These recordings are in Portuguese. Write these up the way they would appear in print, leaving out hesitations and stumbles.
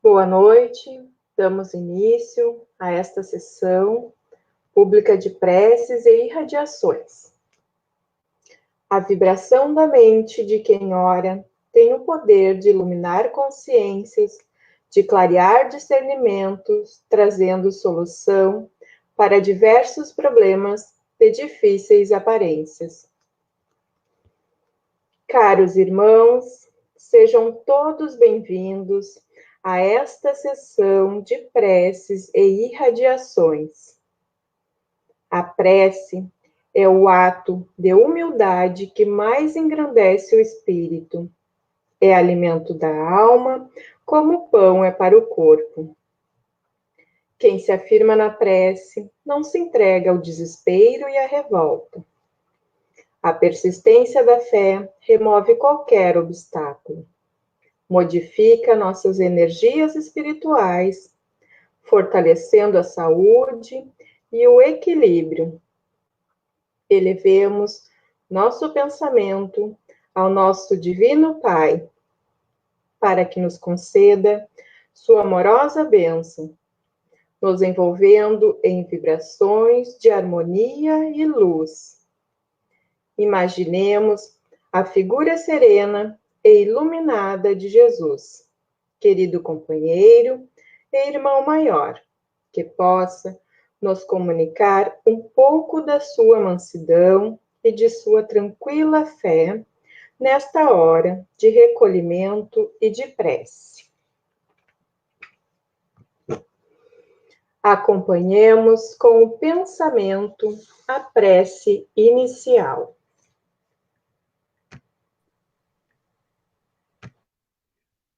Boa noite, damos início a esta sessão pública de preces e irradiações. A vibração da mente de quem ora tem o poder de iluminar consciências, de clarear discernimentos, trazendo solução para diversos problemas de difíceis aparências. Caros irmãos, sejam todos bem-vindos a esta sessão de preces e irradiações. A prece é o ato de humildade que mais engrandece o espírito. É alimento da alma, como o pão é para o corpo. Quem se afirma na prece não se entrega ao desespero e à revolta. A persistência da fé remove qualquer obstáculo. Modifica nossas energias espirituais, fortalecendo a saúde e o equilíbrio. Elevemos nosso pensamento ao nosso Divino Pai, para que nos conceda sua amorosa bênção, nos envolvendo em vibrações de harmonia e luz. Imaginemos a figura serena e iluminada de Jesus, querido companheiro e irmão maior, que possa nos comunicar um pouco da sua mansidão e de sua tranquila fé nesta hora de recolhimento e de prece. Acompanhemos com o pensamento a prece inicial.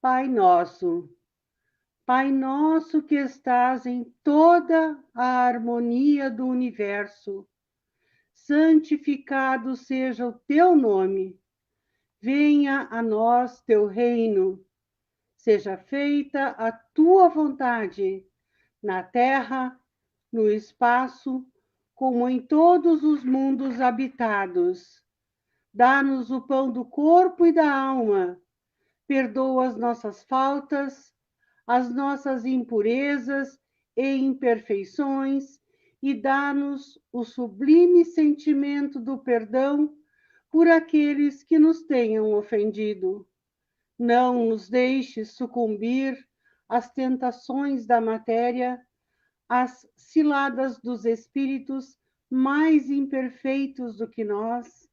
Pai nosso que estás em toda a harmonia do universo, santificado seja o teu nome. Venha a nós teu reino. Seja feita a tua vontade, na terra, no espaço, como em todos os mundos habitados. Dá-nos o pão do corpo e da alma. Perdoa as nossas faltas, as nossas impurezas e imperfeições e dá-nos o sublime sentimento do perdão por aqueles que nos tenham ofendido. Não nos deixes sucumbir às tentações da matéria, às ciladas dos espíritos mais imperfeitos do que nós,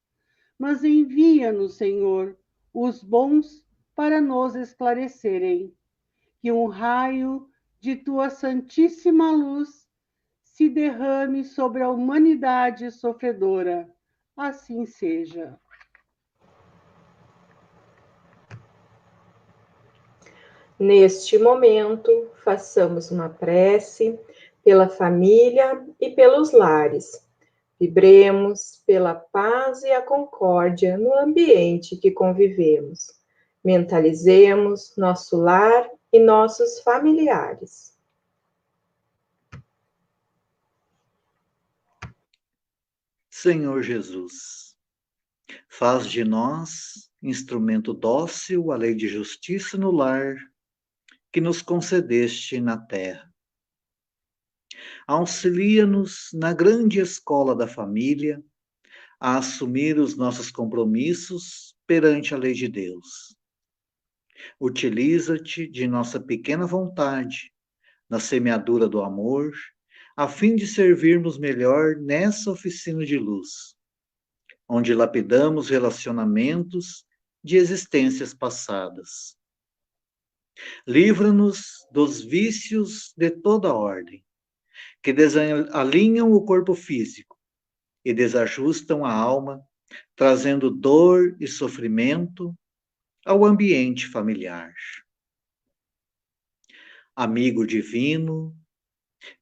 mas envia-nos, Senhor, os bons para nos esclarecerem. Que um raio de tua santíssima luz se derrame sobre a humanidade sofredora. Assim seja. Neste momento, façamos uma prece pela família e pelos lares. Vibremos pela paz e a concórdia no ambiente que convivemos. Mentalizemos nosso lar e nossos familiares. Senhor Jesus, faz de nós instrumento dócil à lei de justiça no lar que nos concedeste na terra. Auxilia-nos na grande escola da família a assumir os nossos compromissos perante a lei de Deus. Utiliza-te de nossa pequena vontade na semeadura do amor, a fim de servirmos melhor nessa oficina de luz, onde lapidamos relacionamentos de existências passadas. Livra-nos dos vícios de toda ordem, que desalinham o corpo físico e desajustam a alma, trazendo dor e sofrimento ao ambiente familiar. Amigo divino,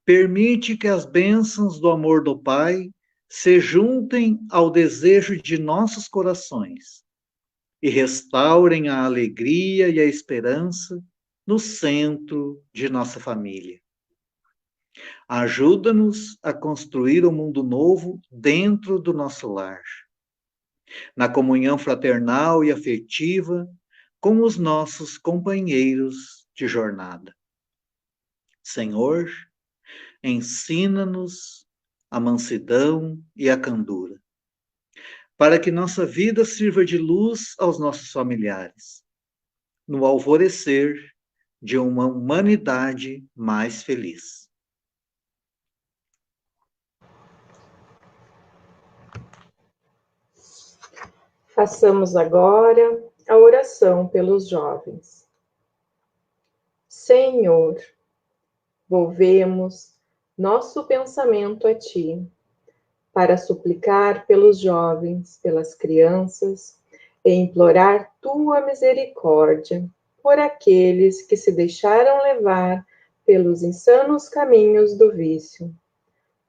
permite que as bênçãos do amor do Pai se juntem ao desejo de nossos corações e restaurem a alegria e a esperança no centro de nossa família. Ajuda-nos a construir um mundo novo dentro do nosso lar, na comunhão fraternal e afetiva com os nossos companheiros de jornada. Senhor, ensina-nos a mansidão e a candura, para que nossa vida sirva de luz aos nossos familiares, no alvorecer de uma humanidade mais feliz. Façamos agora a oração pelos jovens. Senhor, volvemos nosso pensamento a Ti, para suplicar pelos jovens, pelas crianças, e implorar Tua misericórdia por aqueles que se deixaram levar pelos insanos caminhos do vício,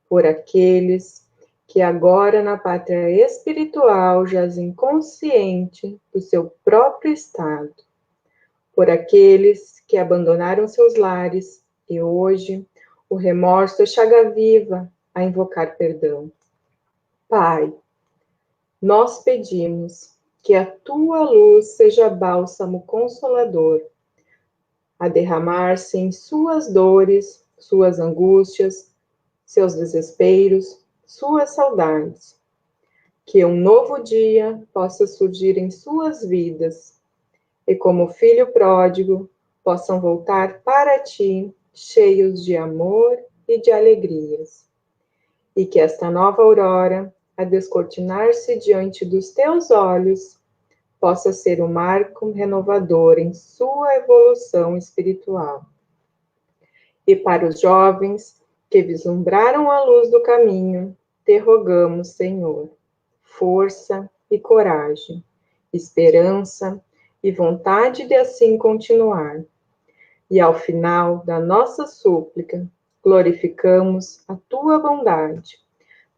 por aqueles que agora na pátria espiritual jazem consciente do seu próprio estado, por aqueles que abandonaram seus lares e hoje o remorso é chaga viva a invocar perdão. Pai, nós pedimos que a tua luz seja bálsamo consolador, a derramar-se em suas dores, suas angústias, seus desesperos, suas saudades. Que um novo dia possa surgir em suas vidas e, como filho pródigo, possam voltar para ti, cheios de amor e de alegrias. E que esta nova aurora, a descortinar-se diante dos teus olhos, possa ser um marco renovador em sua evolução espiritual. E para os jovens que vislumbraram a luz do caminho, te rogamos, Senhor, força e coragem, esperança e vontade de assim continuar. E ao final da nossa súplica, glorificamos a tua bondade,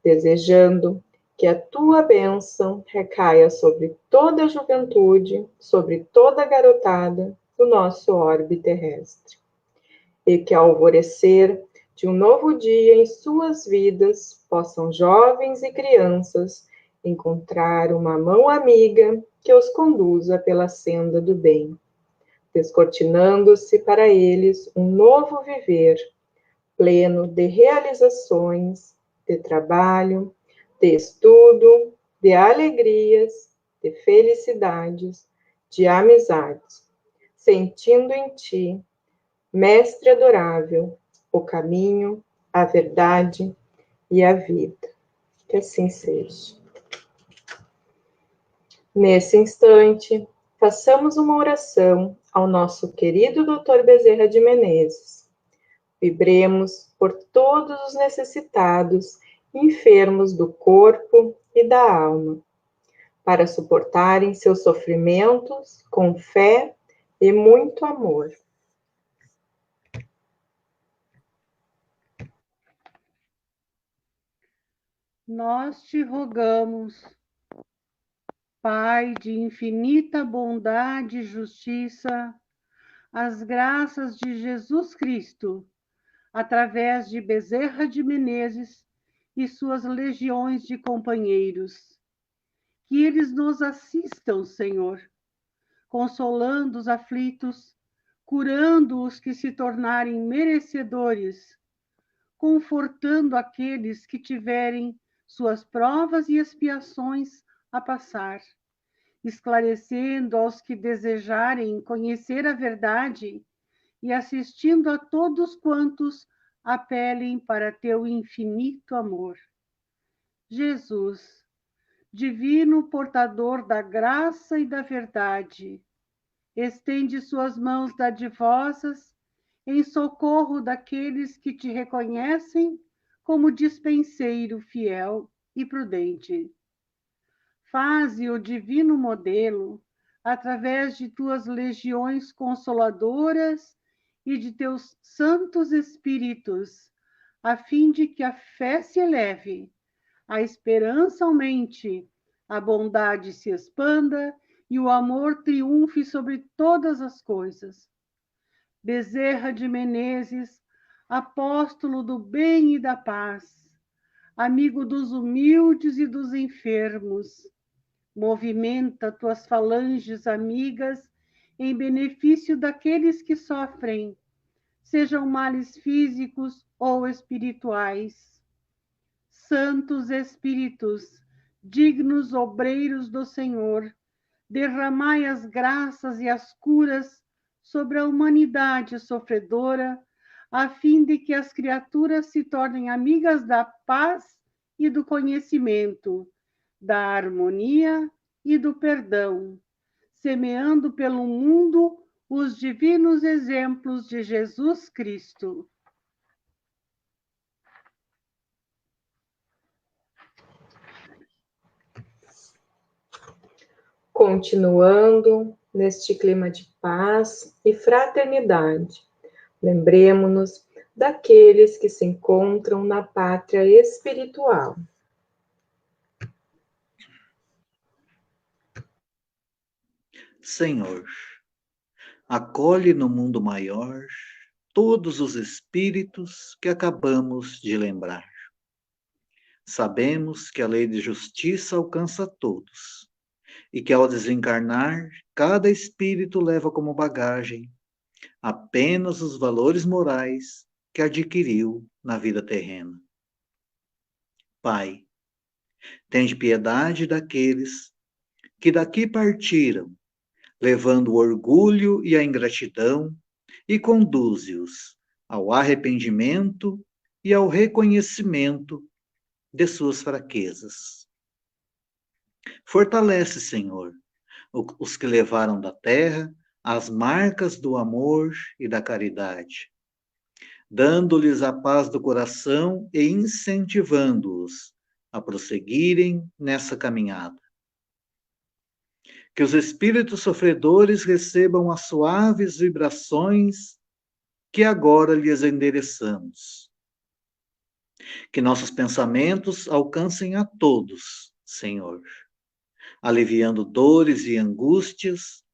desejando que a tua bênção recaia sobre toda a juventude, sobre toda a garotada do nosso orbe terrestre. E que ao alvorecer de um novo dia em suas vidas, possam jovens e crianças encontrar uma mão amiga que os conduza pela senda do bem, descortinando-se para eles um novo viver, pleno de realizações, de trabalho, de estudo, de alegrias, de felicidades, de amizades, sentindo em ti, Mestre adorável, o caminho, a verdade e a vida. Que assim seja. Nesse instante, façamos uma oração ao nosso querido Dr. Bezerra de Menezes. Vibremos por todos os necessitados, enfermos do corpo e da alma, para suportarem seus sofrimentos com fé e muito amor. Nós te rogamos, Pai de infinita bondade e justiça, as graças de Jesus Cristo, através de Bezerra de Menezes e suas legiões de companheiros. Que eles nos assistam, Senhor, consolando os aflitos, curando os que se tornarem merecedores, confortando aqueles que tiverem suas provas e expiações a passar, esclarecendo aos que desejarem conhecer a verdade e assistindo a todos quantos apelem para teu infinito amor. Jesus, divino portador da graça e da verdade, estende suas mãos dadivosas em socorro daqueles que te reconhecem como dispenseiro fiel e prudente. Faze o divino modelo através de tuas legiões consoladoras e de teus santos espíritos, a fim de que a fé se eleve, a esperança aumente, a bondade se expanda e o amor triunfe sobre todas as coisas. Bezerra de Menezes, apóstolo do bem e da paz, amigo dos humildes e dos enfermos, movimenta tuas falanges amigas em benefício daqueles que sofrem, sejam males físicos ou espirituais. Santos Espíritos, dignos obreiros do Senhor, derramai as graças e as curas sobre a humanidade sofredora, a fim de que as criaturas se tornem amigas da paz e do conhecimento, da harmonia e do perdão, semeando pelo mundo os divinos exemplos de Jesus Cristo. Continuando neste clima de paz e fraternidade, lembremos-nos daqueles que se encontram na pátria espiritual. Senhor, acolhe no mundo maior todos os espíritos que acabamos de lembrar. Sabemos que a lei de justiça alcança todos e que ao desencarnar, cada espírito leva como bagagem apenas os valores morais que adquiriu na vida terrena. Pai, tende piedade daqueles que daqui partiram, levando o orgulho e a ingratidão, e conduze-os ao arrependimento e ao reconhecimento de suas fraquezas. Fortalece, Senhor, os que levaram da terra as marcas do amor e da caridade, dando-lhes a paz do coração e incentivando-os a prosseguirem nessa caminhada. Que os espíritos sofredores recebam as suaves vibrações que agora lhes endereçamos. Que nossos pensamentos alcancem a todos, Senhor, aliviando dores e angústias,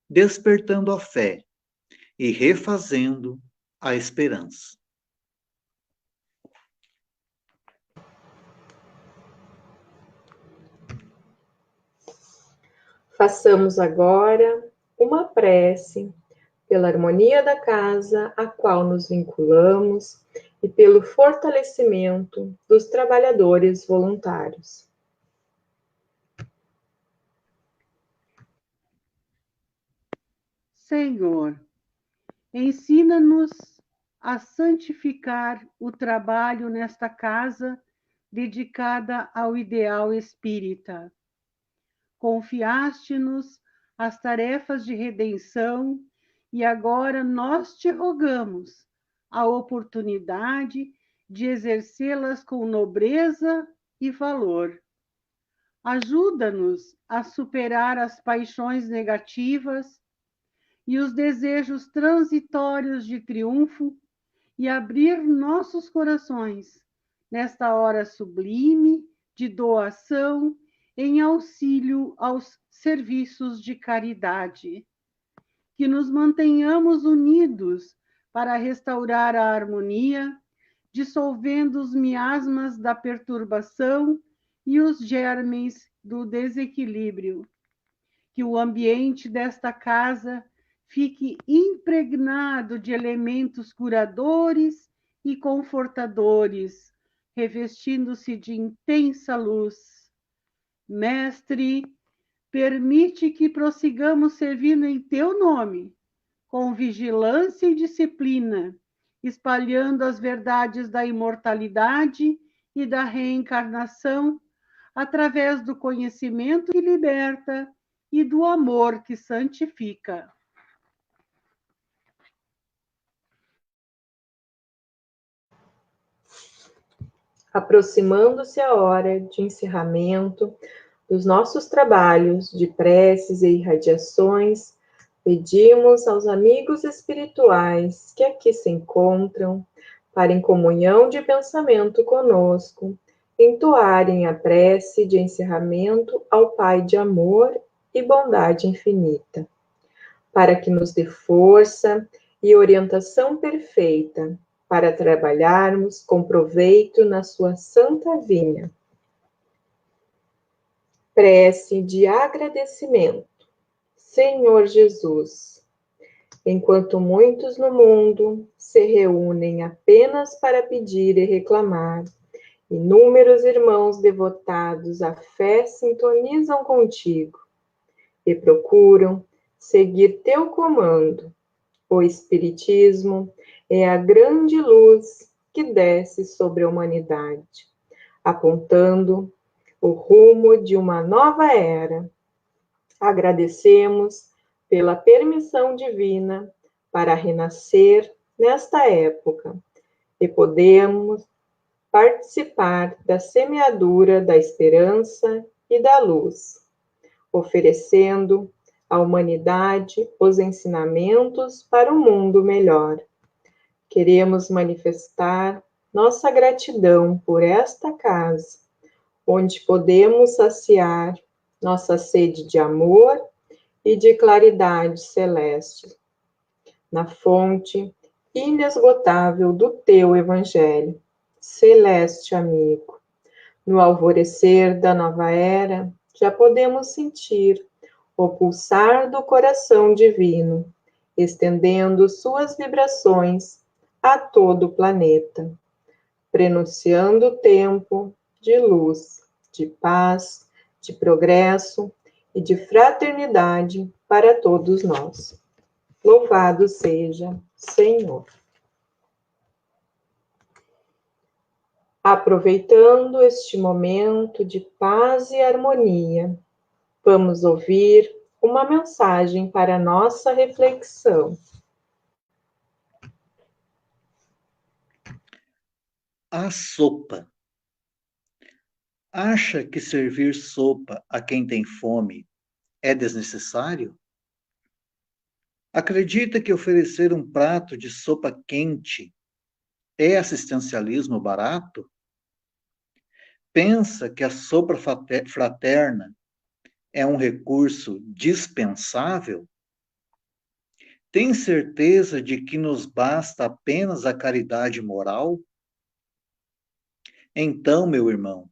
despertando a fé e refazendo a esperança. Façamos agora uma prece pela harmonia da casa a qual nos vinculamos e pelo fortalecimento dos trabalhadores voluntários. Senhor, ensina-nos a santificar o trabalho nesta casa dedicada ao ideal espírita. Confiaste-nos as tarefas de redenção e agora nós te rogamos a oportunidade de exercê-las com nobreza e valor. Ajuda-nos a superar as paixões negativas e os desejos transitórios de triunfo e abrir nossos corações nesta hora sublime de doação em auxílio aos serviços de caridade. Que nos mantenhamos unidos para restaurar a harmonia, dissolvendo os miasmas da perturbação e os germes do desequilíbrio. Que o ambiente desta casa fique impregnado de elementos curadores e confortadores, revestindo-se de intensa luz. Mestre, permite que prossigamos servindo em teu nome, com vigilância e disciplina, espalhando as verdades da imortalidade e da reencarnação, através do conhecimento que liberta e do amor que santifica. Aproximando-se a hora de encerramento dos nossos trabalhos de preces e irradiações, pedimos aos amigos espirituais que aqui se encontram, para em comunhão de pensamento conosco, entoarem a prece de encerramento ao Pai de amor e bondade infinita, para que nos dê força e orientação perfeita para trabalharmos com proveito na sua santa vinha. Prece de agradecimento. Senhor Jesus, enquanto muitos no mundo se reúnem apenas para pedir e reclamar. Inúmeros irmãos devotados à fé sintonizam contigo e procuram seguir teu comando. O Espiritismo é a grande luz que desce sobre a humanidade, apontando o rumo de uma nova era. Agradecemos pela permissão divina para renascer nesta época e podemos participar da semeadura da esperança e da luz, oferecendo à humanidade os ensinamentos para um mundo melhor. Queremos manifestar nossa gratidão por esta casa, onde podemos saciar nossa sede de amor e de claridade celeste, na fonte inesgotável do teu Evangelho. Celeste amigo, no alvorecer da nova era, já podemos sentir o pulsar do coração divino, estendendo suas vibrações a todo o planeta, prenunciando o tempo de luz, de paz, de progresso e de fraternidade para todos nós. Louvado seja, Senhor. Aproveitando este momento de paz e harmonia, vamos ouvir uma mensagem para nossa reflexão. A sopa. Acha que servir sopa a quem tem fome é desnecessário? Acredita que oferecer um prato de sopa quente é assistencialismo barato? Pensa que a sopa fraterna é um recurso dispensável? Tem certeza de que nos basta apenas a caridade moral? Então, meu irmão,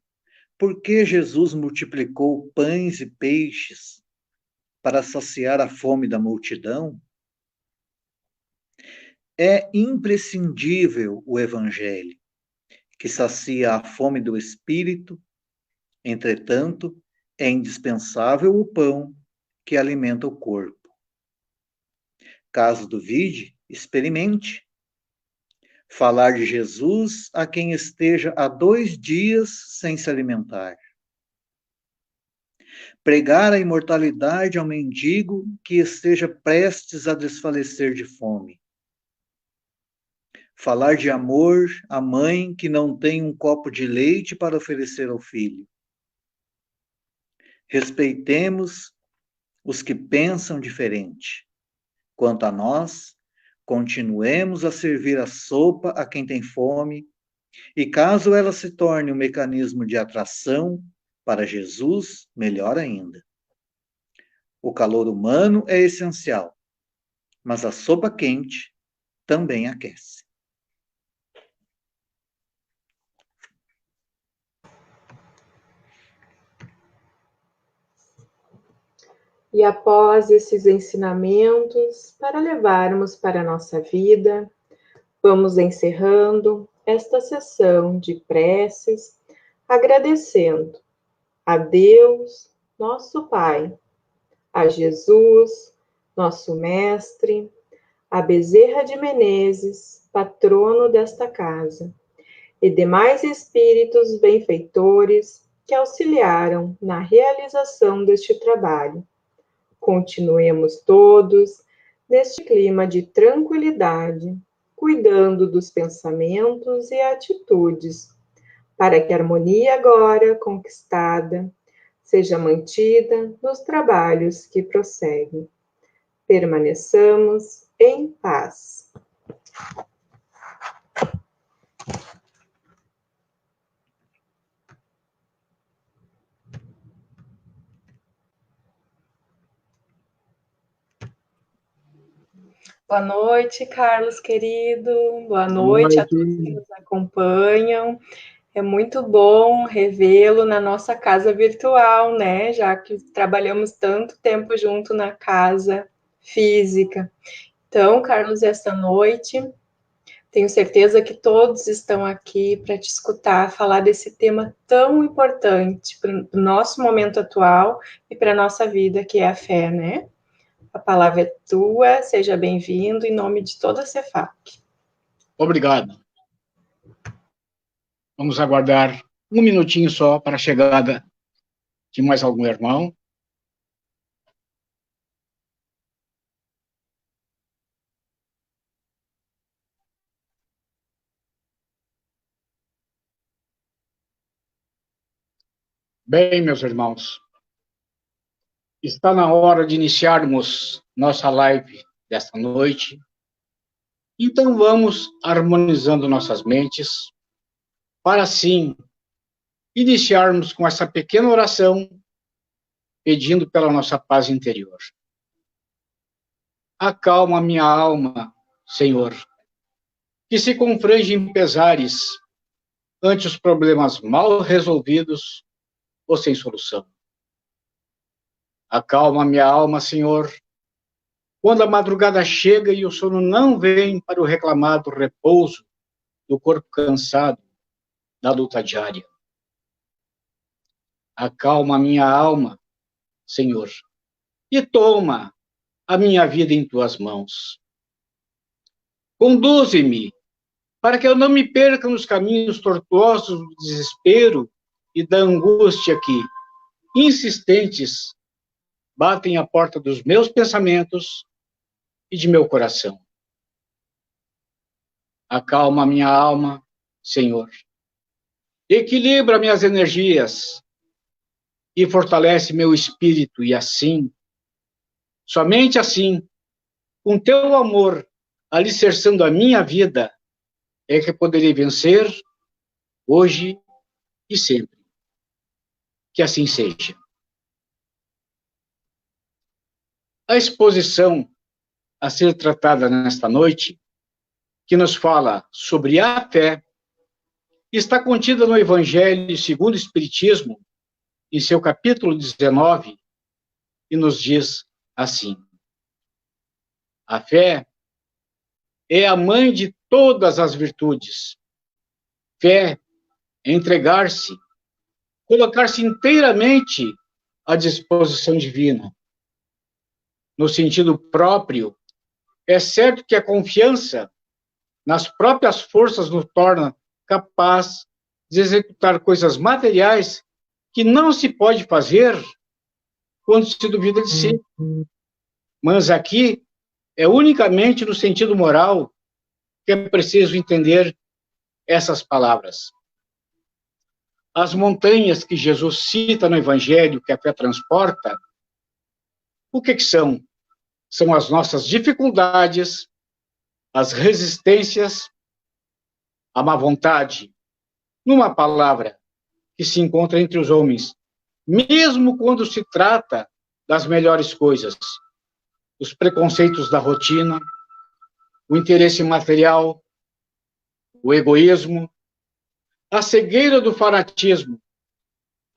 por que Jesus multiplicou pães e peixes para saciar a fome da multidão? É imprescindível o Evangelho, que sacia a fome do espírito, entretanto, é indispensável o pão que alimenta o corpo. Caso duvide, experimente. Falar de Jesus a quem esteja há 2 dias sem se alimentar. Pregar a imortalidade ao mendigo que esteja prestes a desfalecer de fome. Falar de amor à mãe que não tem um copo de leite para oferecer ao filho. Respeitemos os que pensam diferente. Quanto a nós, continuemos a servir a sopa a quem tem fome, e caso ela se torne um mecanismo de atração para Jesus, melhor ainda. O calor humano é essencial, mas a sopa quente também aquece. E após esses ensinamentos, para levarmos para a nossa vida, vamos encerrando esta sessão de preces, agradecendo a Deus, nosso Pai, a Jesus, nosso Mestre, a Bezerra de Menezes, patrono desta casa, e demais espíritos benfeitores que auxiliaram na realização deste trabalho. Continuemos todos neste clima de tranquilidade, cuidando dos pensamentos e atitudes, para que a harmonia agora conquistada seja mantida nos trabalhos que prosseguem. Permaneçamos em paz. Boa noite, Carlos querido. Boa noite a todos que nos acompanham. É muito bom revê-lo na nossa casa virtual, né? Já que trabalhamos tanto tempo junto na casa física. Então, Carlos, esta noite, tenho certeza que todos estão aqui para te escutar falar desse tema tão importante para o nosso momento atual e para a nossa vida, que é a fé, né? A palavra é tua, seja bem-vindo em nome de toda a Cefac. Obrigado. Vamos aguardar um minutinho só para a chegada de mais algum irmão. Bem, meus irmãos, está na hora de iniciarmos nossa live desta noite. Então vamos harmonizando nossas mentes para assim iniciarmos com essa pequena oração, pedindo pela nossa paz interior. Acalma minha alma, Senhor, que se confrange em pesares ante os problemas mal resolvidos ou sem solução. Acalma minha alma, Senhor, quando a madrugada chega e o sono não vem para o reclamado repouso do corpo cansado da luta diária. Acalma minha alma, Senhor, e toma a minha vida em tuas mãos. Conduze-me para que eu não me perca nos caminhos tortuosos do desespero e da angústia que, insistentes, batem à porta dos meus pensamentos e de meu coração. Acalma minha alma, Senhor. Equilibra minhas energias e fortalece meu espírito, e assim, somente assim, com teu amor alicerçando a minha vida, é que poderei vencer hoje e sempre. Que assim seja. A exposição a ser tratada nesta noite, que nos fala sobre a fé, está contida no Evangelho segundo o Espiritismo, em seu capítulo 19, e nos diz assim: a fé é a mãe de todas as virtudes. Fé é entregar-se, colocar-se inteiramente à disposição divina. No sentido próprio, é certo que a confiança nas próprias forças nos torna capaz de executar coisas materiais que não se pode fazer quando se duvida de si. Mas aqui é unicamente no sentido moral que é preciso entender essas palavras. As montanhas que Jesus cita no Evangelho que a fé transporta, o que são? São as nossas dificuldades, as resistências, a má vontade, numa palavra, que se encontra entre os homens, mesmo quando se trata das melhores coisas, os preconceitos da rotina, o interesse material, o egoísmo, a cegueira do fanatismo,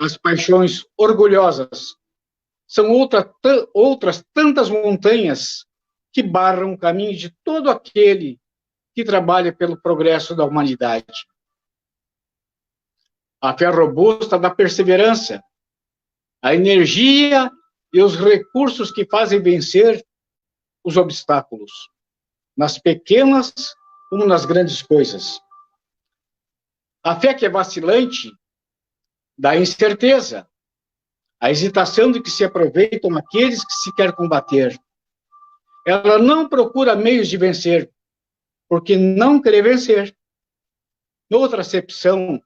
as paixões orgulhosas, são outras tantas montanhas que barram o caminho de todo aquele que trabalha pelo progresso da humanidade. A fé robusta da perseverança, a energia e os recursos que fazem vencer os obstáculos, nas pequenas como nas grandes coisas. A fé que é vacilante dá incerteza, a hesitação de que se aproveitam aqueles que se quer combater. Ela não procura meios de vencer, porque não quer vencer. Noutra acepção,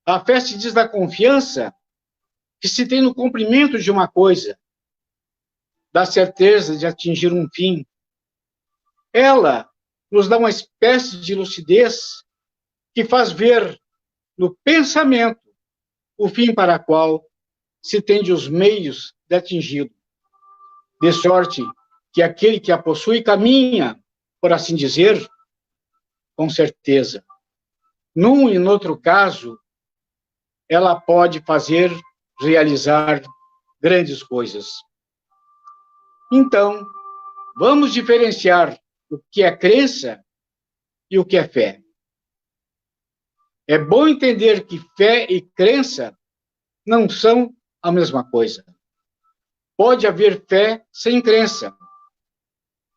a fé se diz da confiança que se tem no cumprimento de uma coisa, da certeza de atingir um fim. Ela nos dá uma espécie de lucidez que faz ver no pensamento o fim para o qual se tende os meios de atingi-lo. De sorte que aquele que a possui caminha, por assim dizer, com certeza. Num e no outro caso, ela pode realizar grandes coisas. Então, vamos diferenciar o que é crença e o que é fé. É bom entender que fé e crença não são a mesma coisa. Pode haver fé sem crença.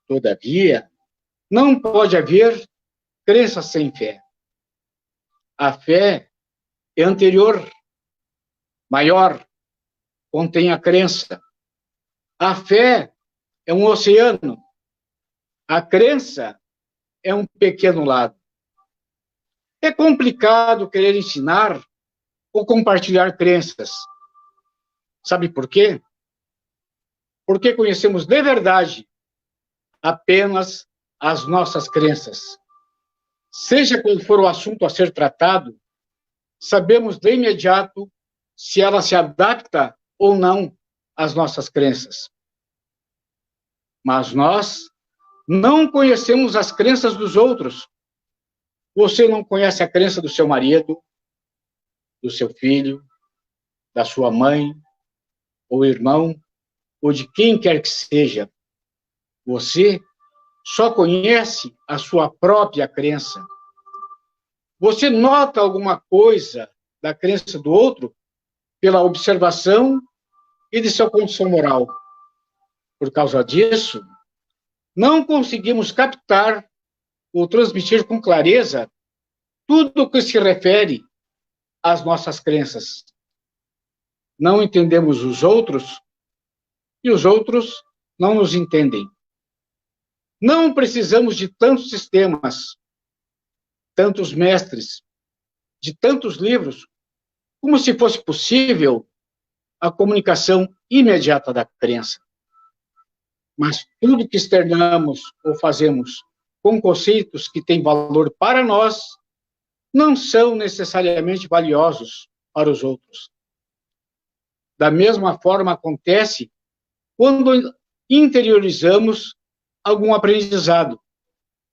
Todavia, não pode haver crença sem fé. A fé é anterior, maior, contém a crença. A fé é um oceano. A crença é um pequeno lago. É complicado querer ensinar ou compartilhar crenças. Sabe por quê? Porque conhecemos de verdade apenas as nossas crenças. Seja qual for o assunto a ser tratado, sabemos de imediato se ela se adapta ou não às nossas crenças. Mas nós não conhecemos as crenças dos outros. Você não conhece a crença do seu marido, do seu filho, da sua mãe, ou irmão, ou de quem quer que seja. Você só conhece a sua própria crença. Você nota alguma coisa da crença do outro pela observação e de sua condição moral. Por causa disso, não conseguimos captar ou transmitir com clareza tudo o que se refere às nossas crenças. Não entendemos os outros e os outros não nos entendem. Não precisamos de tantos sistemas, tantos mestres, de tantos livros, como se fosse possível a comunicação imediata da crença. Mas tudo que externamos ou fazemos com conceitos que têm valor para nós, não são necessariamente valiosos para os outros. Da mesma forma acontece quando interiorizamos algum aprendizado.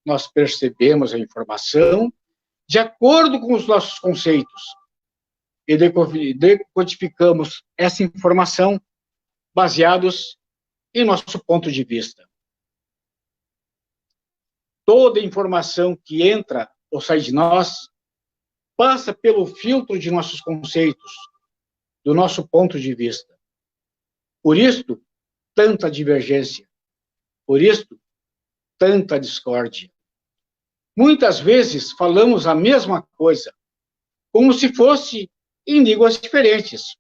Nós percebemos a informação de acordo com os nossos conceitos e decodificamos essa informação baseados em nosso ponto de vista. Toda informação que entra ou sai de nós passa pelo filtro de nossos conceitos, do nosso ponto de vista. Por isso, tanta divergência. Por isso, tanta discórdia. Muitas vezes falamos a mesma coisa, como se fosse em línguas diferentes.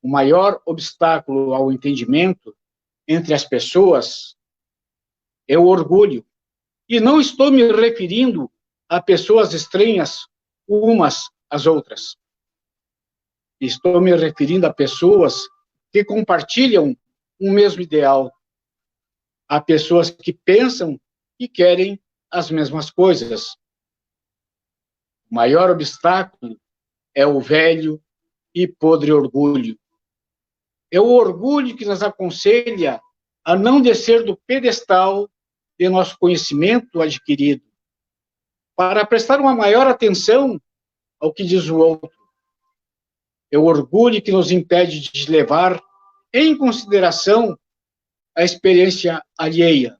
O maior obstáculo ao entendimento entre as pessoas é o orgulho. E não estou me referindo a pessoas estranhas umas às outras. Estou me referindo a pessoas que compartilham um mesmo ideal. A pessoas que pensam e querem as mesmas coisas. O maior obstáculo é o velho e podre orgulho. É o orgulho que nos aconselha a não descer do pedestal de nosso conhecimento adquirido, para prestar uma maior atenção ao que diz o outro. É o orgulho que nos impede de levar em consideração a experiência alheia.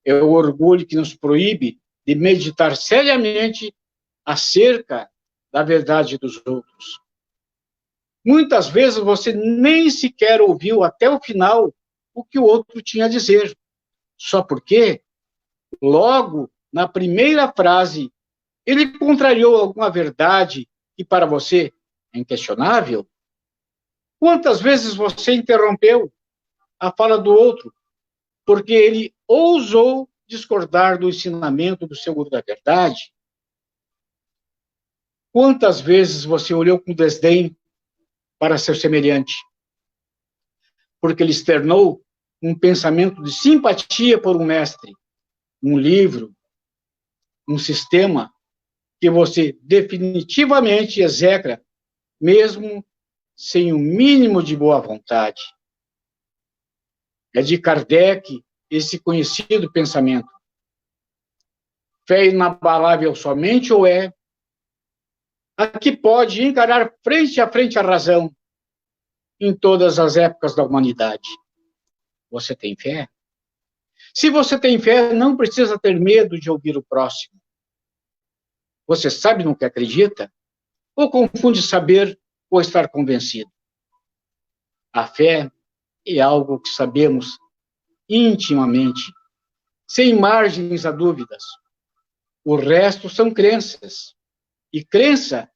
É o orgulho que nos proíbe de meditar seriamente acerca da verdade dos outros. Muitas vezes você nem sequer ouviu até o final o que o outro tinha a dizer, só porque, logo na primeira frase, ele contrariou alguma verdade que para você é inquestionável. Quantas vezes você interrompeu a fala do outro porque ele ousou discordar do ensinamento do seu guru da verdade? Quantas vezes você olhou com desdém para seu semelhante porque ele externou um pensamento de simpatia por um mestre, um livro, um sistema que você definitivamente execra, mesmo sem o mínimo de boa vontade? É de Kardec esse conhecido pensamento. Fé inabalável somente ou é a que pode encarar frente a frente a razão em todas as épocas da humanidade. Você tem fé? Se você tem fé, não precisa ter medo de ouvir o próximo. Você sabe no que acredita? Ou confunde saber ou estar convencido? A fé é algo que sabemos intimamente, sem margens a dúvidas. O resto são crenças. E crença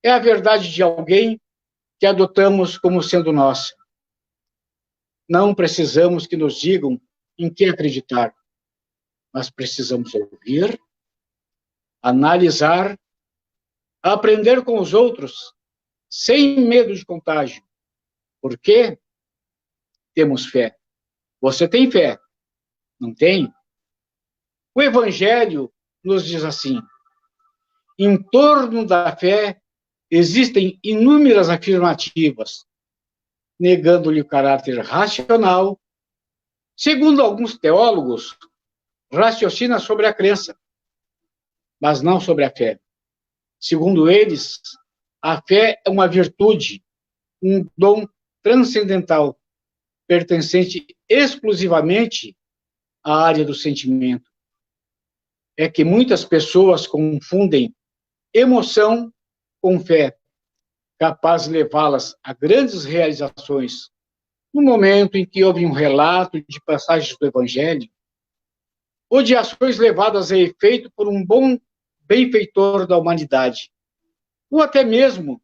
é a verdade de alguém que adotamos como sendo nossa. Não precisamos que nos digam em que acreditar, mas precisamos ouvir, analisar, aprender com os outros, sem medo de contágio. Por quê? Temos fé. Você tem fé? Não tem? O Evangelho nos diz assim: em torno da fé existem inúmeras afirmativas, negando-lhe o caráter racional. Segundo alguns teólogos, raciocina sobre a crença, mas não sobre a fé. Segundo eles, a fé é uma virtude, um dom transcendental, pertencente exclusivamente à área do sentimento. É que muitas pessoas confundem emoção com fé, capaz de levá-las a grandes realizações. No momento em que houve um relato de passagens do Evangelho, ou de ações levadas a efeito por um bom benfeitor da humanidade, ou até mesmo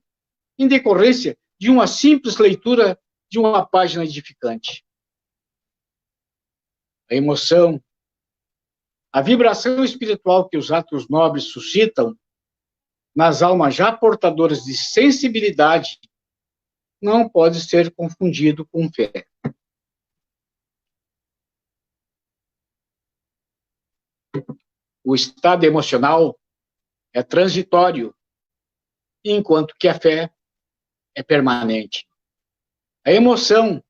em decorrência de uma simples leitura de uma página edificante. A emoção, a vibração espiritual que os atos nobres suscitam nas almas já portadoras de sensibilidade não pode ser confundido com fé. O estado emocional é transitório, enquanto que a fé é permanente. A emoção,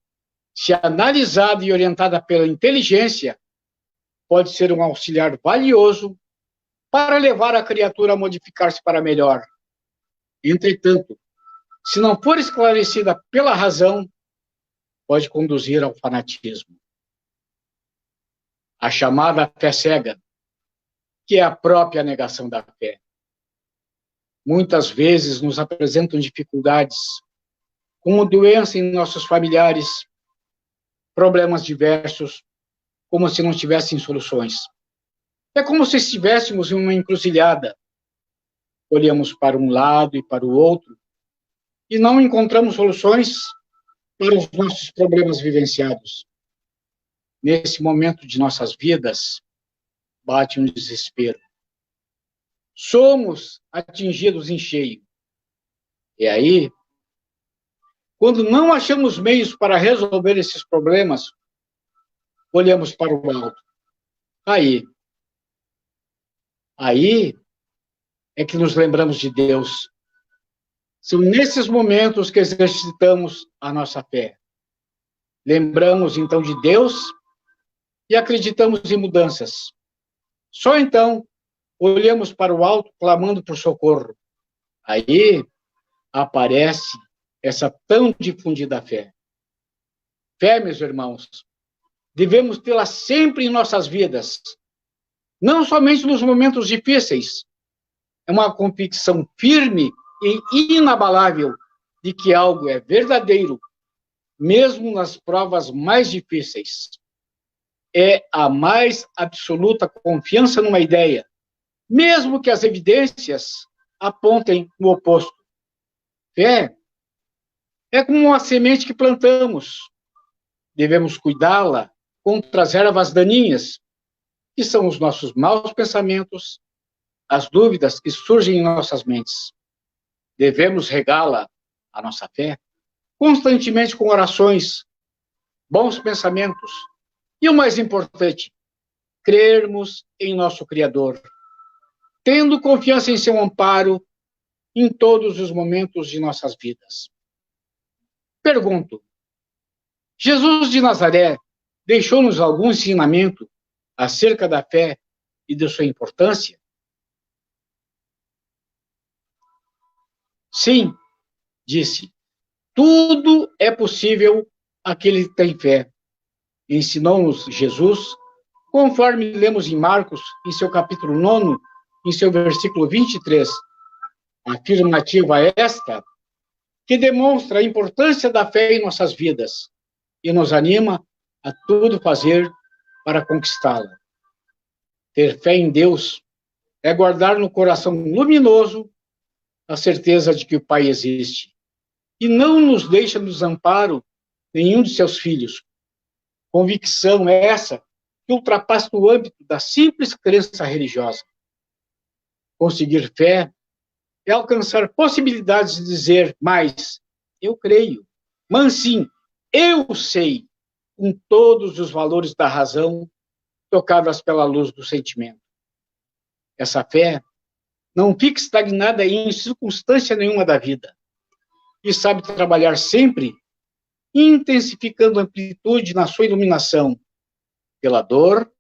se analisada e orientada pela inteligência, pode ser um auxiliar valioso para levar a criatura a modificar-se para melhor. Entretanto, se não for esclarecida pela razão, pode conduzir ao fanatismo. A chamada fé cega, que é a própria negação da fé. Muitas vezes nos apresentam dificuldades, como doença em nossos familiares, problemas diversos, como se não tivessem soluções. É como se estivéssemos em uma encruzilhada. Olhamos para um lado e para o outro e não encontramos soluções para os nossos problemas vivenciados. Nesse momento de nossas vidas, bate um desespero. Somos atingidos em cheio. E aí, quando não achamos meios para resolver esses problemas, olhamos para o alto. Aí é que nos lembramos de Deus. São nesses momentos que exercitamos a nossa fé. Lembramos então de Deus e acreditamos em mudanças. Só então olhamos para o alto clamando por socorro. Aí aparece essa tão difundida fé. Fé, meus irmãos, devemos tê-la sempre em nossas vidas, não somente nos momentos difíceis. É uma convicção firme e inabalável de que algo é verdadeiro, mesmo nas provas mais difíceis. É a mais absoluta confiança numa ideia, mesmo que as evidências apontem o oposto. Fé é como uma semente que plantamos. Devemos cuidá-la contra as ervas daninhas, que são os nossos maus pensamentos, as dúvidas que surgem em nossas mentes. Devemos regá-la, a nossa fé, constantemente com orações, bons pensamentos e, o mais importante, crermos em nosso Criador, tendo confiança em seu amparo em todos os momentos de nossas vidas. Pergunto, Jesus de Nazaré deixou-nos algum ensinamento acerca da fé e de sua importância? Sim, disse, tudo é possível àquele que tem fé. Ensinou-nos Jesus conforme lemos em Marcos, em seu capítulo 9, em seu versículo 23. Afirmativa esta, que demonstra a importância da fé em nossas vidas e nos anima a tudo fazer para conquistá-la. Ter fé em Deus é guardar no coração luminoso a certeza de que o Pai existe e não nos deixa no desamparo nenhum de seus filhos. Convicção é essa que ultrapassa o âmbito da simples crença religiosa. Conseguir fé é alcançar possibilidades de dizer mais, eu creio, mas sim, eu sei, com todos os valores da razão tocadas pela luz do sentimento. Essa fé não fica estagnada em circunstância nenhuma da vida e sabe trabalhar sempre, intensificando a amplitude na sua iluminação, pela dor,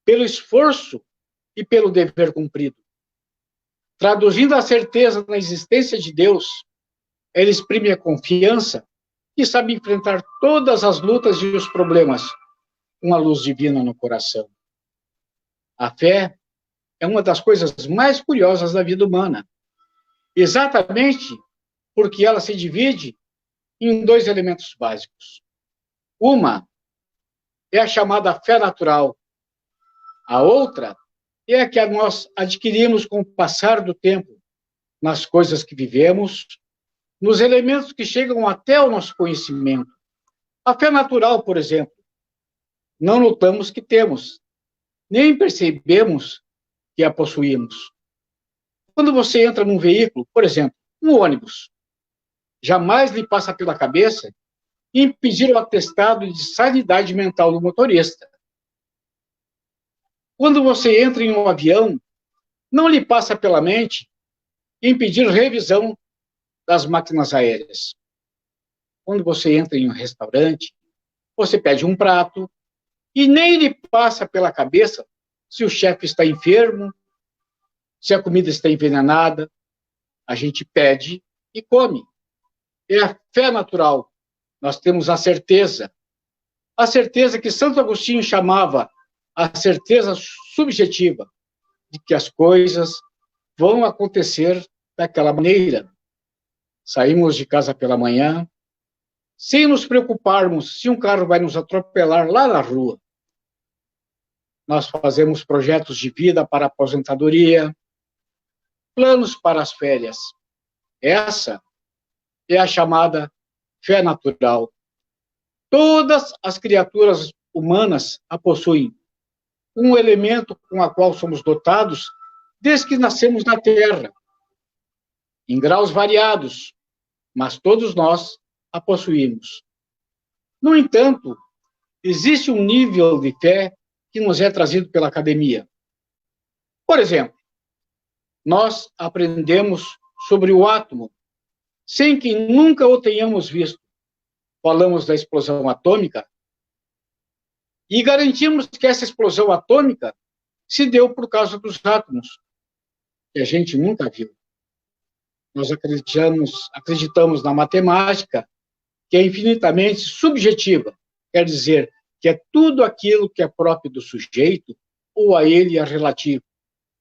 pelo esforço e pelo dever cumprido. Traduzindo a certeza na existência de Deus, ela exprime a confiança e sabe enfrentar todas as lutas e os problemas com a luz divina no coração. A fé é uma das coisas mais curiosas da vida humana, exatamente porque ela se divide em dois elementos básicos. Uma é a chamada fé natural. A outra é a que nós adquirimos com o passar do tempo, nas coisas que vivemos, nos elementos que chegam até o nosso conhecimento. A fé natural, por exemplo, não notamos que temos, nem percebemos que a possuímos. Quando você entra num veículo, por exemplo, um ônibus, jamais lhe passa pela cabeça impedir o atestado de sanidade mental do motorista. Quando você entra em um avião, não lhe passa pela mente impedir revisão das máquinas aéreas. Quando você entra em um restaurante, você pede um prato e nem lhe passa pela cabeça se o chefe está enfermo, se a comida está envenenada. A gente pede e come. É a fé natural. Nós temos a certeza que Santo Agostinho chamava a certeza subjetiva de que as coisas vão acontecer daquela maneira. Saímos de casa pela manhã, sem nos preocuparmos se um carro vai nos atropelar lá na rua. Nós fazemos projetos de vida para a aposentadoria, planos para as férias. Essa é a chamada fé natural. Todas as criaturas humanas a possuem, um elemento com o qual somos dotados desde que nascemos na Terra, em graus variados, mas todos nós a possuímos. No entanto, existe um nível de fé que nos é trazido pela academia. Por exemplo, nós aprendemos sobre o átomo, sem que nunca o tenhamos visto. Falamos da explosão atômica e garantimos que essa explosão atômica se deu por causa dos átomos, que a gente nunca viu. Nós acreditamos na matemática, que é infinitamente subjetiva, quer dizer, que é tudo aquilo que é próprio do sujeito ou a ele é relativo.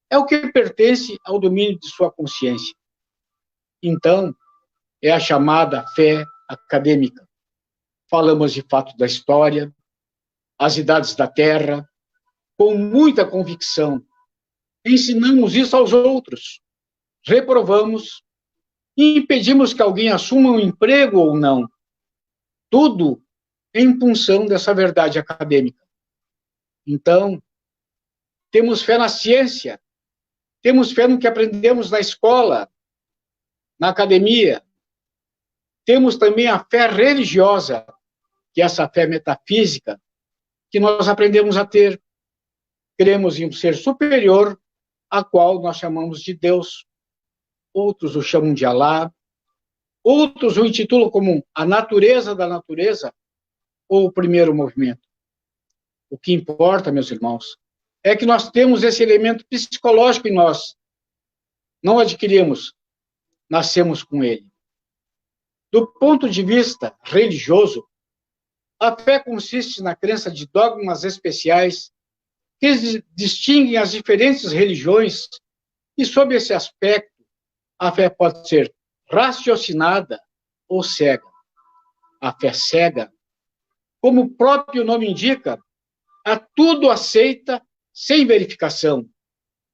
É o que pertence ao domínio de sua consciência. Então, é a chamada fé acadêmica. Falamos de fato da história, as idades da Terra, com muita convicção. Ensinamos isso aos outros, reprovamos e impedimos que alguém assuma um emprego ou não. Tudo em função dessa verdade acadêmica. Então, temos fé na ciência, temos fé no que aprendemos na escola, na academia. Temos também a fé religiosa, que é essa fé metafísica, que nós aprendemos a ter. Cremos em um ser superior, a qual nós chamamos de Deus. Outros o chamam de Alá, outros o intitulam como a natureza da natureza, ou o primeiro movimento. O que importa, meus irmãos, é que nós temos esse elemento psicológico em nós. Não adquirimos, nascemos com ele. Do ponto de vista religioso, a fé consiste na crença de dogmas especiais que distinguem as diferentes religiões, e sob esse aspecto, a fé pode ser raciocinada ou cega. A fé cega, como o próprio nome indica, a tudo aceita sem verificação,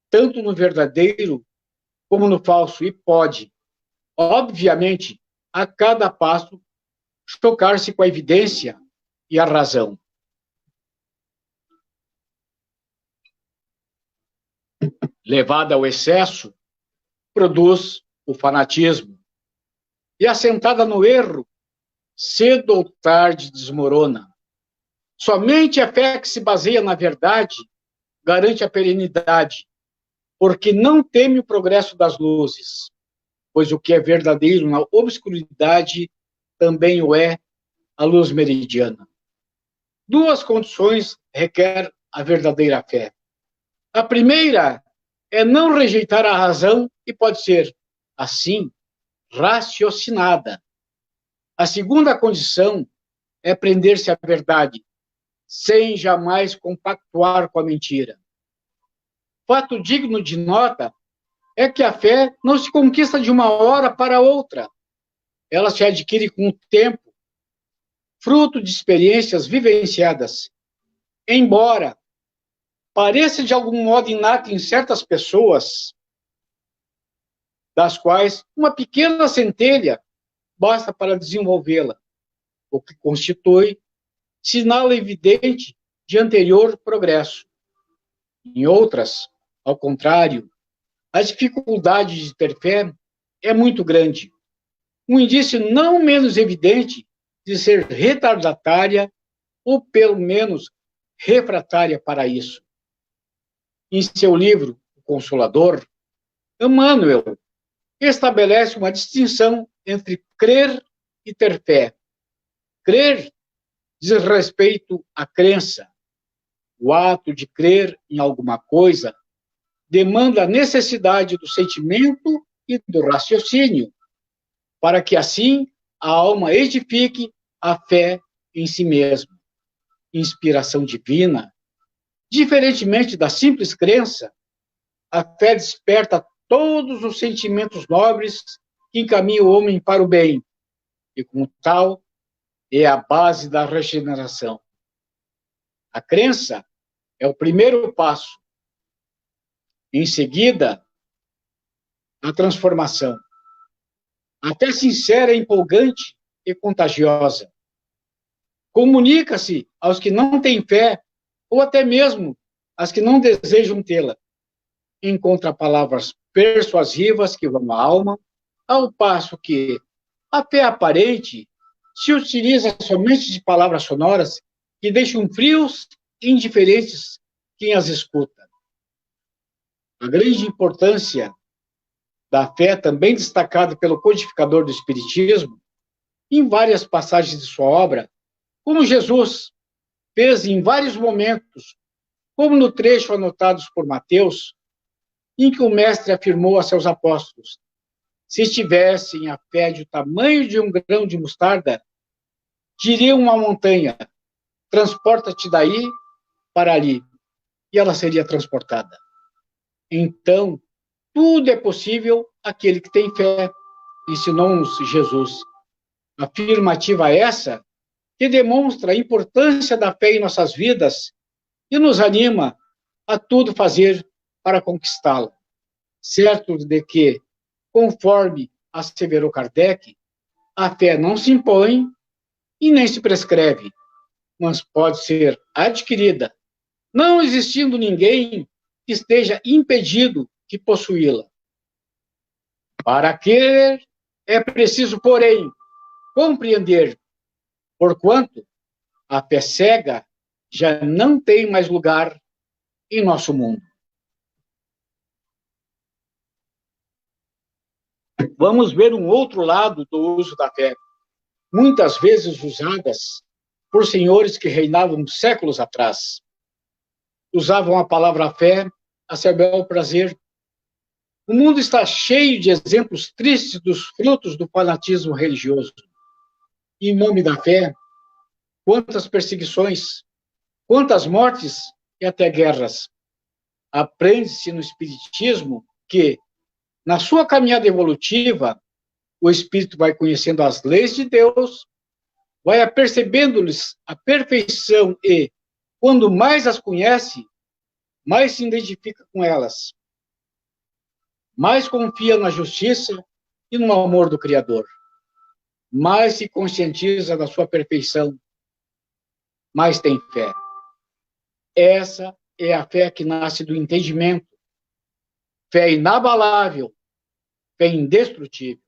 tanto no verdadeiro como no falso, e pode, obviamente, a cada passo, chocar-se com a evidência e a razão. Levada ao excesso, produz o fanatismo. E assentada no erro, cedo ou tarde desmorona. Somente a fé que se baseia na verdade garante a perenidade, porque não teme o progresso das luzes, pois o que é verdadeiro na obscuridade também o é a luz meridiana. Duas condições requer a verdadeira fé. A primeira é não rejeitar a razão e pode ser, assim, raciocinada. A segunda condição é prender-se à verdade, sem jamais compactuar com a mentira. Fato digno de nota é que a fé não se conquista de uma hora para outra. Ela se adquire com o tempo, fruto de experiências vivenciadas. Embora pareça de algum modo inato em certas pessoas, das quais uma pequena centelha basta para desenvolvê-la, o que constitui sinal evidente de anterior progresso. Em outras, ao contrário, a dificuldade de ter fé é muito grande, um indício não menos evidente de ser retardatária ou, pelo menos, refratária para isso. Em seu livro, O Consolador, Emmanuel estabelece uma distinção entre crer e ter fé. Crer diz respeito à crença. O ato de crer em alguma coisa demanda a necessidade do sentimento e do raciocínio, para que assim a alma edifique a fé em si mesma. Inspiração divina. Diferentemente da simples crença, a fé desperta todos os sentimentos nobres que encaminham o homem para o bem, e como tal, é a base da regeneração. A crença é o primeiro passo. Em seguida, a transformação. A fé sincera é empolgante e contagiosa. Comunica-se aos que não têm fé, ou até mesmo às que não desejam tê-la. Encontra palavras persuasivas que vão à alma, ao passo que a fé aparente se utiliza somente de palavras sonoras que deixam frios e indiferentes quem as escuta. A grande importância da fé, também destacada pelo codificador do Espiritismo, em várias passagens de sua obra, como Jesus fez em vários momentos, como no trecho anotados por Mateus, em que o Mestre afirmou a seus apóstolos: se tivessem a fé do tamanho de um grão de mostarda, diriam uma montanha, transporta-te daí para ali, e ela seria transportada. Então, tudo é possível àquele que tem fé, ensinou-nos Jesus. Afirmativa essa que demonstra a importância da fé em nossas vidas e nos anima a tudo fazer para conquistá-la. Certo de que, conforme asseverou Kardec, a fé não se impõe e nem se prescreve, mas pode ser adquirida, não existindo ninguém que esteja impedido de possuí-la. Para querer, é preciso, porém, compreender, porquanto a fé cega já não tem mais lugar em nosso mundo. Vamos ver um outro lado do uso da fé, muitas vezes usadas por senhores que reinavam séculos atrás. Usavam a palavra fé a seu bel prazer. O mundo está cheio de exemplos tristes dos frutos do fanatismo religioso. Em nome da fé, quantas perseguições, quantas mortes e até guerras. Aprende-se no Espiritismo que, na sua caminhada evolutiva, o espírito vai conhecendo as leis de Deus, vai apercebendo-lhes a perfeição e, quando mais as conhece, mais se identifica com elas, mais confia na justiça e no amor do Criador, mais se conscientiza da sua perfeição, mais tem fé. Essa é a fé que nasce do entendimento, fé inabalável, fé indestrutível.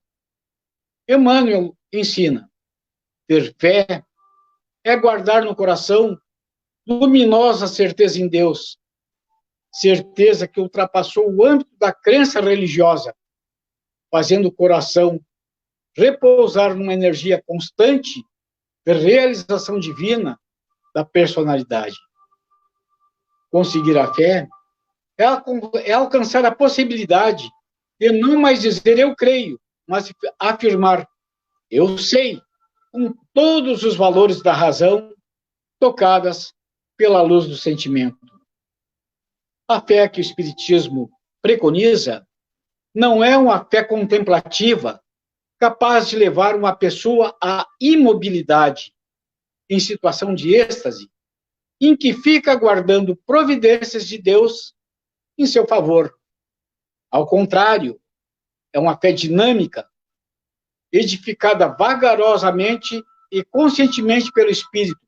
Emmanuel ensina: ter fé é guardar no coração luminosa certeza em Deus, certeza que ultrapassou o âmbito da crença religiosa, fazendo o coração repousar numa energia constante de realização divina da personalidade. Conseguir a fé é alcançar a possibilidade de não mais dizer eu creio, mas afirmar eu sei, com todos os valores da razão tocadas pela luz do sentimento. A fé que o Espiritismo preconiza não é uma fé contemplativa capaz de levar uma pessoa à imobilidade, em situação de êxtase, em que fica aguardando providências de Deus em seu favor. Ao contrário, é uma fé dinâmica, edificada vagarosamente e conscientemente pelo Espírito,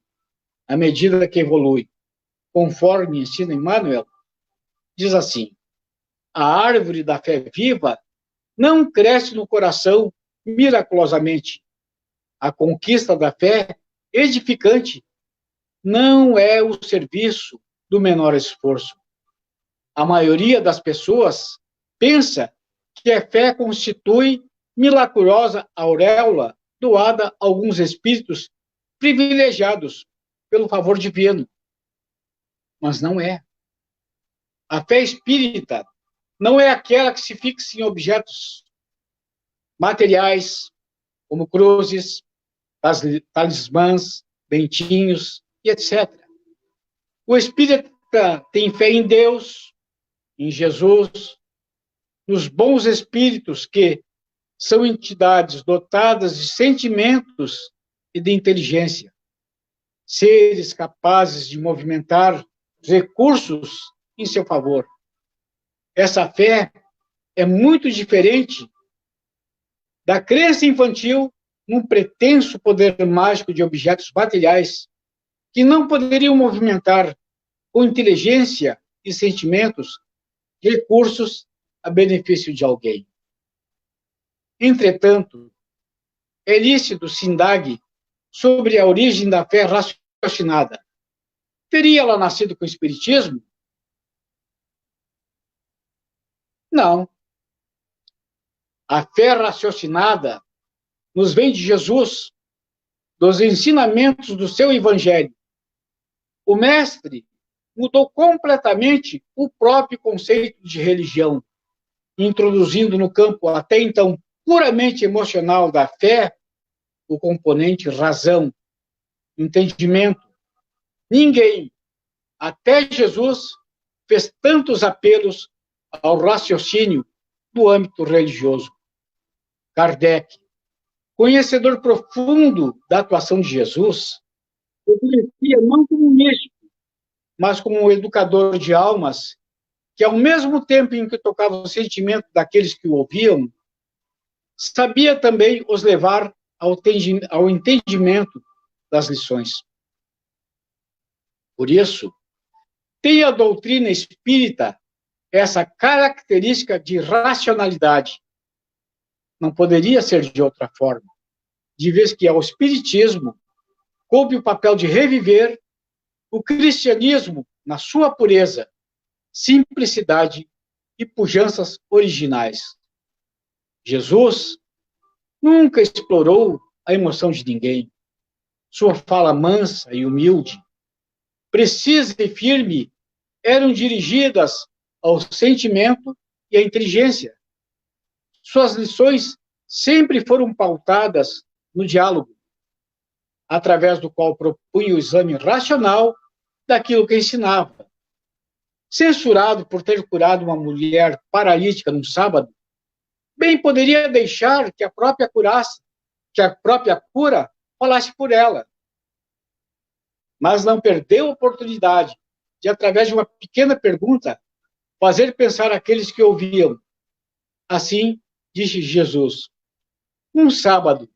à medida que evolui. Conforme ensina Emmanuel, diz assim: a árvore da fé viva não cresce no coração miraculosamente. A conquista da fé edificante não é o serviço do menor esforço. A maioria das pessoas pensa que a fé constitui milagrosa auréola doada a alguns espíritos privilegiados pelo favor divino. Mas não é. A fé espírita não é aquela que se fixa em objetos materiais, como cruzes, talismãs, bentinhos e etc. O espírita tem fé em Deus, em Jesus, nos bons espíritos que são entidades dotadas de sentimentos e de inteligência, seres capazes de movimentar recursos em seu favor. Essa fé é muito diferente da crença infantil num pretenso poder mágico de objetos materiais que não poderiam movimentar com inteligência e sentimentos recursos a benefício de alguém. Entretanto, é lícito se indague sobre a origem da fé raciocinada. Teria ela nascido com o Espiritismo? Não. A fé raciocinada nos vem de Jesus, dos ensinamentos do seu Evangelho. O Mestre mudou completamente o próprio conceito de religião, introduzindo no campo até então puramente emocional da fé o componente razão, entendimento. Ninguém, até Jesus, fez tantos apelos ao raciocínio do âmbito religioso. Kardec, conhecedor profundo da atuação de Jesus, o conhecia não como um místico, mas como um educador de almas, que ao mesmo tempo em que tocava o sentimento daqueles que o ouviam, sabia também os levar ao entendimento das lições. Por isso, tem a doutrina espírita essa característica de racionalidade. Não poderia ser de outra forma, de vez que ao espiritismo coube o papel de reviver o cristianismo na sua pureza, simplicidade e pujanças originais. Jesus nunca explorou a emoção de ninguém. Sua fala mansa e humilde, precisa e firme, eram dirigidas ao sentimento e à inteligência. Suas lições sempre foram pautadas no diálogo, através do qual propunha o exame racional daquilo que ensinava, censurado por ter curado uma mulher paralítica num sábado, bem poderia deixar que a própria cura falasse por ela. Mas não perdeu a oportunidade de, através de uma pequena pergunta, fazer pensar aqueles que ouviam. Assim, disse Jesus: num sábado,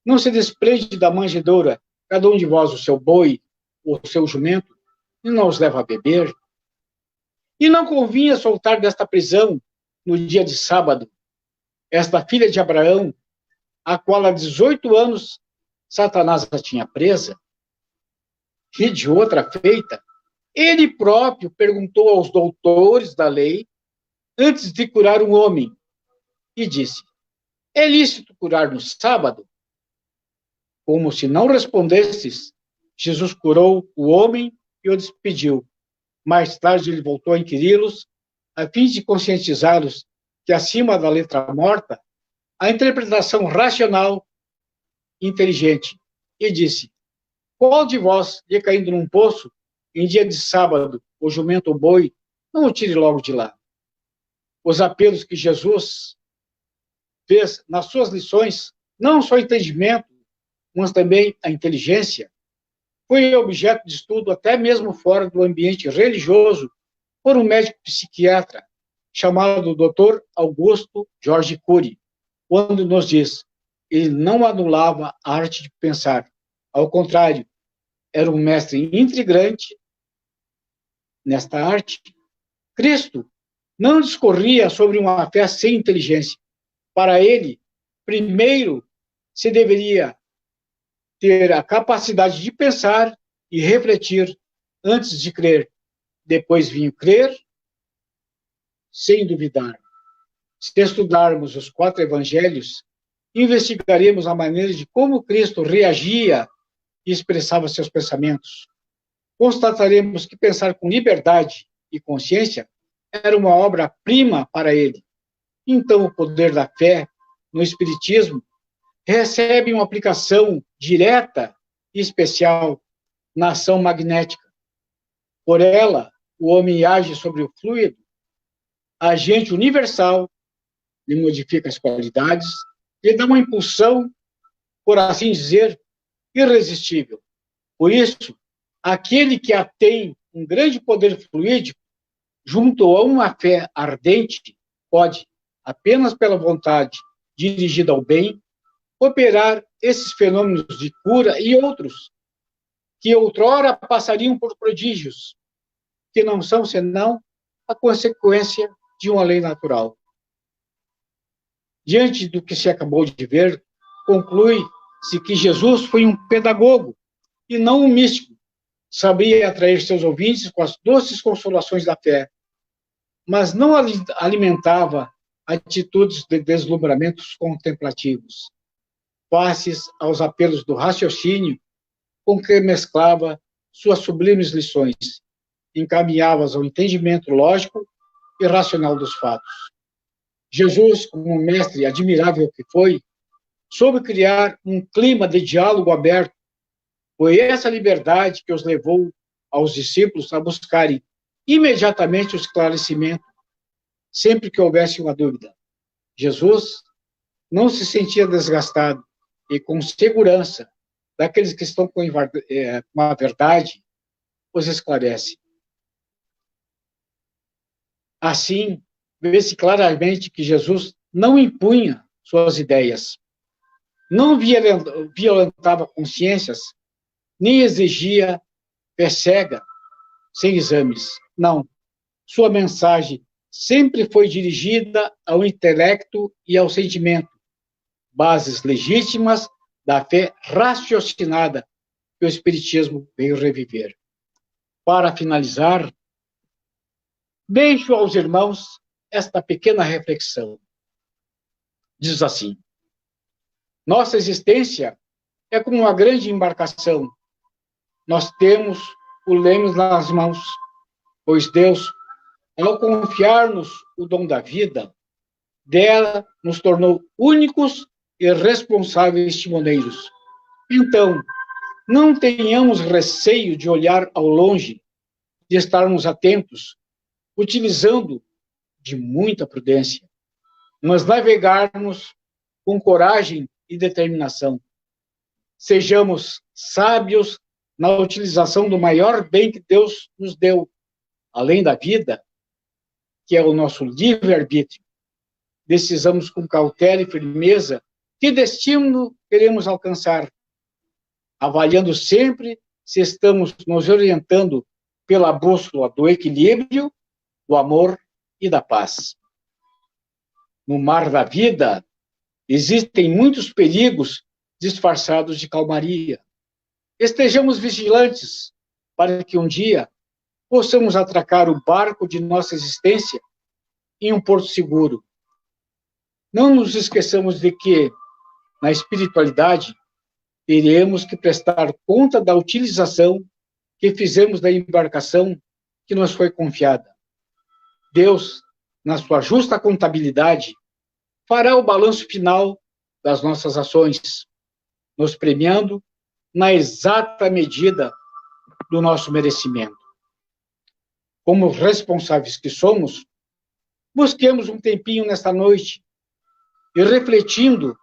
não se desprende da manjedoura cada um de vós o seu boi ou o seu jumento, e não os leva a beber? E não convinha soltar desta prisão, no dia de sábado, esta filha de Abraão, a qual há 18 anos Satanás a tinha presa? E de outra feita, ele próprio perguntou aos doutores da lei, antes de curar um homem, e disse: é lícito curar no sábado? Como se não respondesses, Jesus curou o homem e o despediu. Mais tarde ele voltou a inquiri-los, a fim de conscientizá-los que, acima da letra morta, a interpretação racional e inteligente, e disse: qual de vós, lhe caindo num poço, em dia de sábado, o jumento ou boi, não o tire logo de lá? Os apelos que Jesus fez nas suas lições, não só entendimento, mas também a inteligência, foi objeto de estudo até mesmo fora do ambiente religioso por um médico psiquiatra chamado Dr. Augusto George Cury, quando nos diz: ele não anulava a arte de pensar, ao contrário, era um mestre intrigante nesta arte. Cristo não discorria sobre uma fé sem inteligência. Para ele, primeiro se deveria ter a capacidade de pensar e refletir antes de crer. Depois vinha crer sem duvidar. Se estudarmos os 4 evangelhos, investigaremos a maneira de como Cristo reagia e expressava seus pensamentos. Constataremos que pensar com liberdade e consciência era uma obra-prima para ele. Então, o poder da fé no Espiritismo recebe uma aplicação direta e especial na ação magnética. Por ela, o homem age sobre o fluido, agente universal, lhe modifica as qualidades, lhe dá uma impulsão, por assim dizer, irresistível. Por isso, aquele que tem um grande poder fluídico, junto a uma fé ardente, pode, apenas pela vontade dirigida ao bem, operar esses fenômenos de cura e outros, que outrora passariam por prodígios, que não são senão a consequência de uma lei natural. Diante do que se acabou de ver, conclui-se que Jesus foi um pedagogo e não um místico. Sabia atrair seus ouvintes com as doces consolações da fé, mas não alimentava atitudes de deslumbramentos contemplativos, faces aos apelos do raciocínio com que mesclava suas sublimes lições, encaminhadas ao entendimento lógico e racional dos fatos. Jesus, como um mestre admirável que foi, soube criar um clima de diálogo aberto. Foi essa liberdade que os levou aos discípulos a buscarem imediatamente o esclarecimento, sempre que houvesse uma dúvida. Jesus não se sentia desgastado e, com segurança, daqueles que estão com a verdade, os esclarece. Assim, vê-se claramente que Jesus não impunha suas ideias, não violentava consciências, nem exigia fé cega, sem exames. Não. Sua mensagem sempre foi dirigida ao intelecto e ao sentimento, bases legítimas da fé raciocinada que o Espiritismo veio reviver. Para finalizar, deixo aos irmãos esta pequena reflexão. Diz assim: nossa existência é como uma grande embarcação. Nós temos o leme nas mãos, pois Deus, ao confiar-nos o dom da vida, dela nos tornou únicos e responsáveis timoneiros. Então, não tenhamos receio de olhar ao longe, de estarmos atentos utilizando de muita prudência, mas navegarmos com coragem e determinação. Sejamos sábios na utilização do maior bem que Deus nos deu, além da vida, que é o nosso livre-arbítrio. Decisamos com cautela e firmeza que destino queremos alcançar, avaliando sempre se estamos nos orientando pela bússola do equilíbrio, do amor e da paz. No mar da vida, existem muitos perigos disfarçados de calmaria. Estejamos vigilantes para que um dia possamos atracar o barco de nossa existência em um porto seguro. Não nos esqueçamos de que, na espiritualidade, teremos que prestar conta da utilização que fizemos da embarcação que nos foi confiada. Deus, na sua justa contabilidade, fará o balanço final das nossas ações, nos premiando na exata medida do nosso merecimento. Como responsáveis que somos, busquemos um tempinho nesta noite e, refletindo,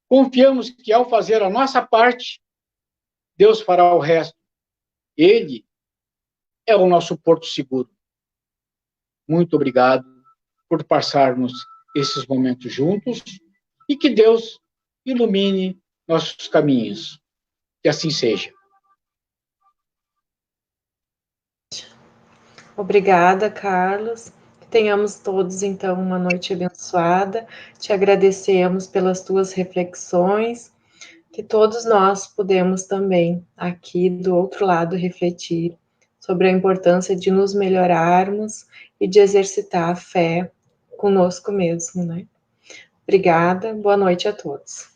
confiamos que, ao fazer a nossa parte, Deus fará o resto. Ele é o nosso porto seguro. Muito obrigado por passarmos esses momentos juntos e que Deus ilumine nossos caminhos. Que assim seja. Obrigada, Carlos. Que tenhamos todos, então, uma noite abençoada. Te agradecemos pelas tuas reflexões, que todos nós podemos também, aqui do outro lado, refletir sobre a importância de nos melhorarmos e de exercitar a fé conosco mesmo, né? Obrigada, boa noite a todos.